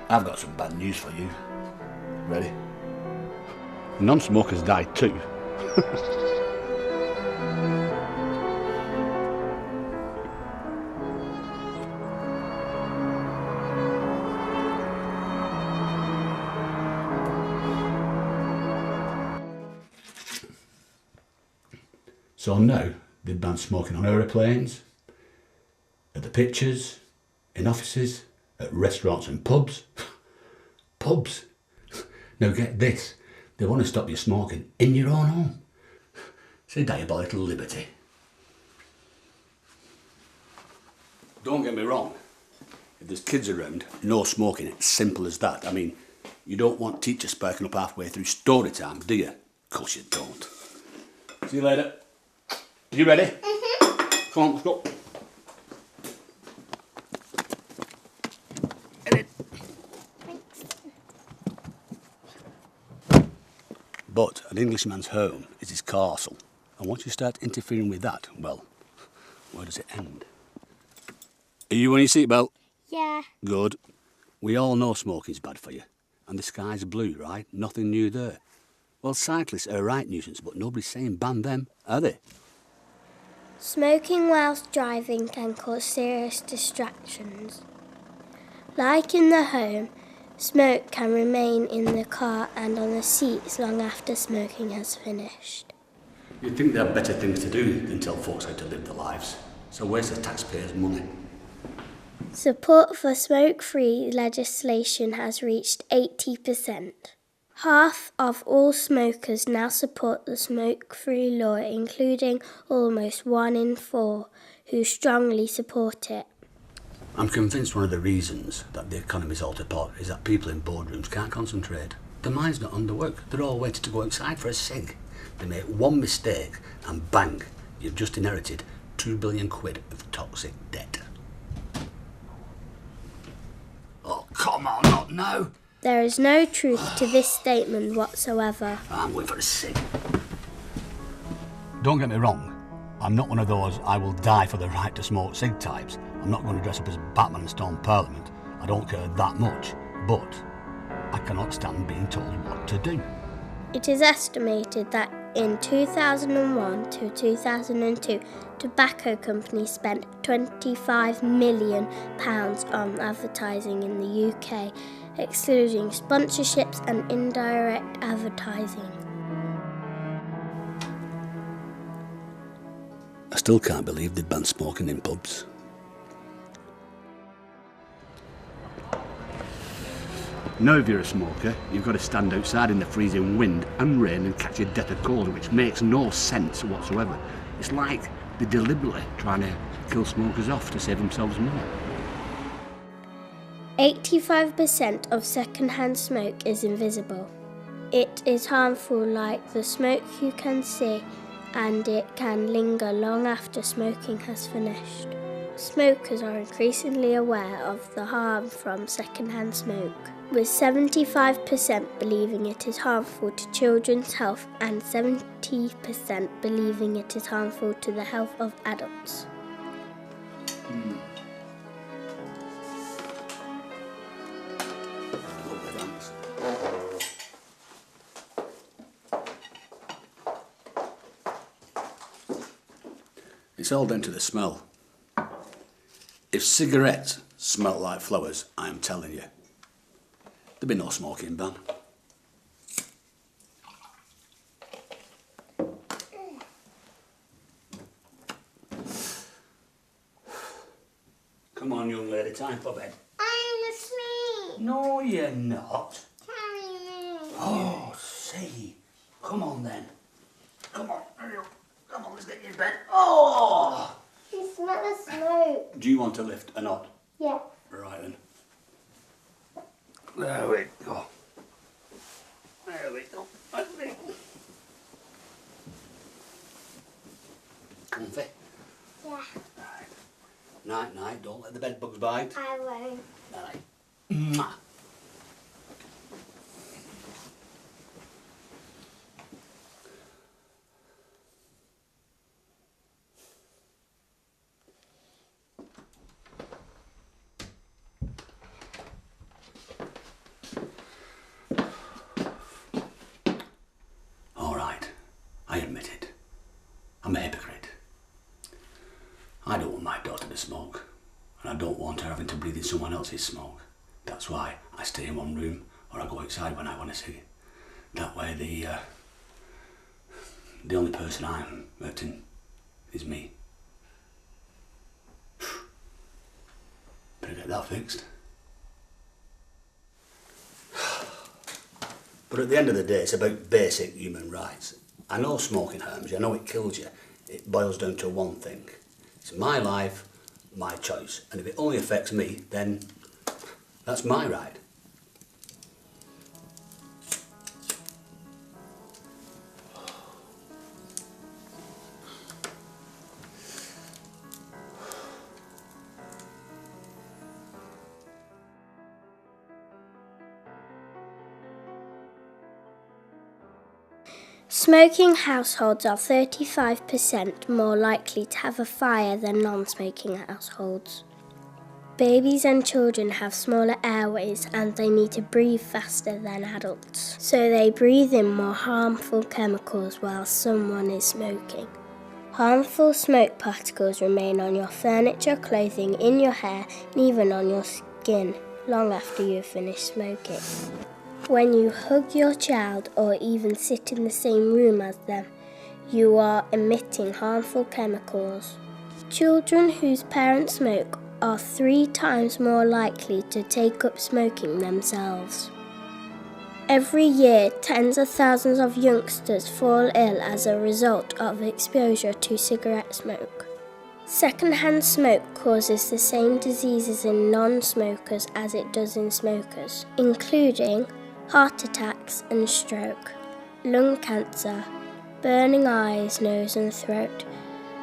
I've got some bad news for you. Ready? Non-smokers died too. So now they've banned smoking on aeroplanes, at the pictures, in offices, at restaurants and pubs. Pubs? Now get this, they want to stop you smoking in your own home. It's a diabolical liberty. Don't get me wrong, if there's kids around, no smoking, it's simple as that. I mean, you don't want teachers sparking up halfway through story time, do you? Of course you don't. See you later. Are you ready? Mm-hmm. Come on, let's go. But an Englishman's home is his castle, and once you start interfering with that, well, where does it end? Are you on your seatbelt? Yeah. Good. We all know smoking's bad for you, and the sky's blue, right? Nothing new there. Well, cyclists are a right nuisance, but nobody's saying ban them, are they? Smoking whilst driving can cause serious distractions. Like in the home, smoke can remain in the car and on the seats long after smoking has finished. You'd think they have better things to do than tell folks how to live their lives. So waste the taxpayers' money. Support for smoke-free legislation has reached 80%. Half of all smokers now support the smoke-free law, including almost 1 in 4 who strongly support it. I'm convinced one of the reasons that the economy's all apart is that people in boardrooms can't concentrate. Their mind's not on the work. They're all waiting to go outside for a cig. They make one mistake and bang, you've just inherited £2 billion of toxic debt. Oh, come on, not now. There is no truth to this statement whatsoever. I'm waiting for a cig. Don't get me wrong. I'm not one of those I will die for the right to smoke cig types. I'm not going to dress up as Batman and storm Parliament. I don't care that much. But I cannot stand being told what to do. It is estimated that in 2001 to 2002, tobacco companies spent £25 million on advertising in the UK, excluding sponsorships and indirect advertising. I still can't believe they banned smoking in pubs. Now if you're a smoker, you've got to stand outside in the freezing wind and rain and catch your death of cold, which makes no sense whatsoever. It's like they're deliberately trying to kill smokers off to save themselves money. 85% of second-hand smoke is invisible. It is harmful like the smoke you can see, and it can linger long after smoking has finished. Smokers are increasingly aware of the harm from second-hand smoke, with 75% believing it is harmful to children's health and 70% believing it is harmful to the health of adults. It's all down to the smell. If cigarettes smelt like flowers, I am telling you, there'd be no smoking ban. Come on, young lady, time for bed. I'm asleep. No, you're not. Carry me. Oh, see. Come on then. Come on. Come on, let's get you to bed. Oh! It's Smell the smoke. Do you want a lift or not? Yeah. Right then. There we go. There we go. Comfy? Yeah. Right. Night, night. Don't let the bed bugs bite. I won't. Night. Mwah. I admit it. I'm a hypocrite. I don't want my daughter to smoke, and I don't want her having to breathe in someone else's smoke. That's why I stay in one room or I go outside when I want to see. That way the only person I'm hurting is me. Better get that fixed. But at the end of the day, it's about basic human rights. I know smoking harms you, I know it kills you. It boils down to one thing. It's my life, my choice. And if it only affects me, then that's my right. Smoking households are 35% more likely to have a fire than non-smoking households. Babies and children have smaller airways and they need to breathe faster than adults, so they breathe in more harmful chemicals while someone is smoking. Harmful smoke particles remain on your furniture, clothing, in your hair, and even on your skin long after you've finished smoking. When you hug your child or even sit in the same room as them, you are emitting harmful chemicals. Children whose parents smoke are 3 times more likely to take up smoking themselves. Every year, tens of thousands of youngsters fall ill as a result of exposure to cigarette smoke. Secondhand smoke causes the same diseases in non-smokers as it does in smokers, including heart attacks and stroke, lung cancer, burning eyes, nose and throat,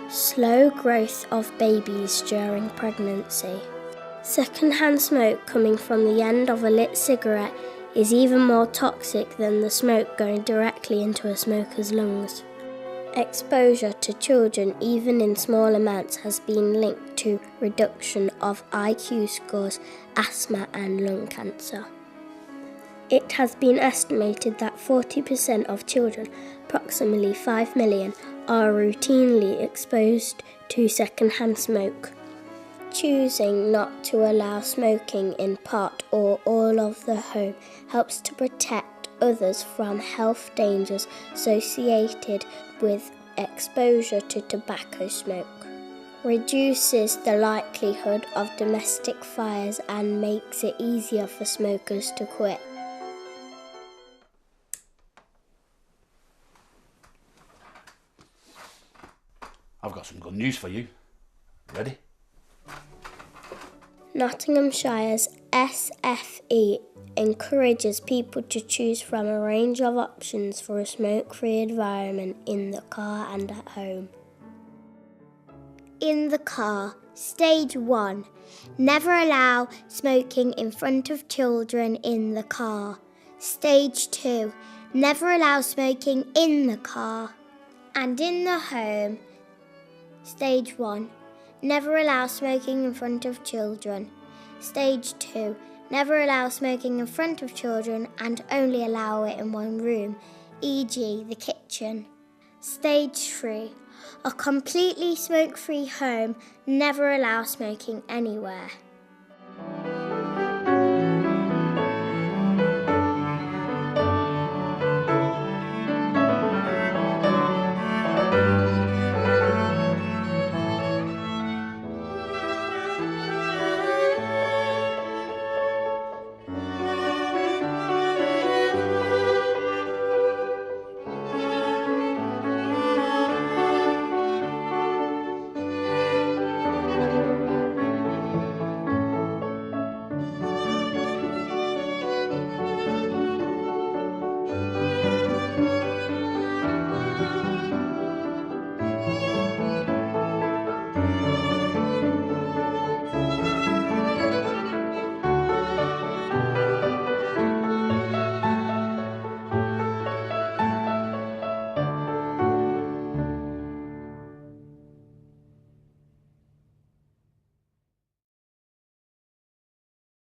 slow growth of babies during pregnancy. Secondhand smoke coming from the end of a lit cigarette is even more toxic than the smoke going directly into a smoker's lungs. Exposure to children, even in small amounts, has been linked to reduction of IQ scores, asthma and lung cancer. It has been estimated that 40% of children, approximately 5 million, are routinely exposed to secondhand smoke. Choosing not to allow smoking in part or all of the home helps to protect others from health dangers associated with exposure to tobacco smoke, reduces the likelihood of domestic fires and makes it easier for smokers to quit. I've got some good news for you. Ready? Nottinghamshire's SFE encourages people to choose from a range of options for a smoke-free environment in the car and at home. In the car, Stage 1. Never allow smoking in front of children in the car. Stage 2. Never allow smoking in the car. And in the home, Stage 1. Never allow smoking in front of children. Stage 2. Never allow smoking in front of children and only allow it in one room, e.g. the kitchen. Stage 3. A completely smoke-free home. Never allow smoking anywhere.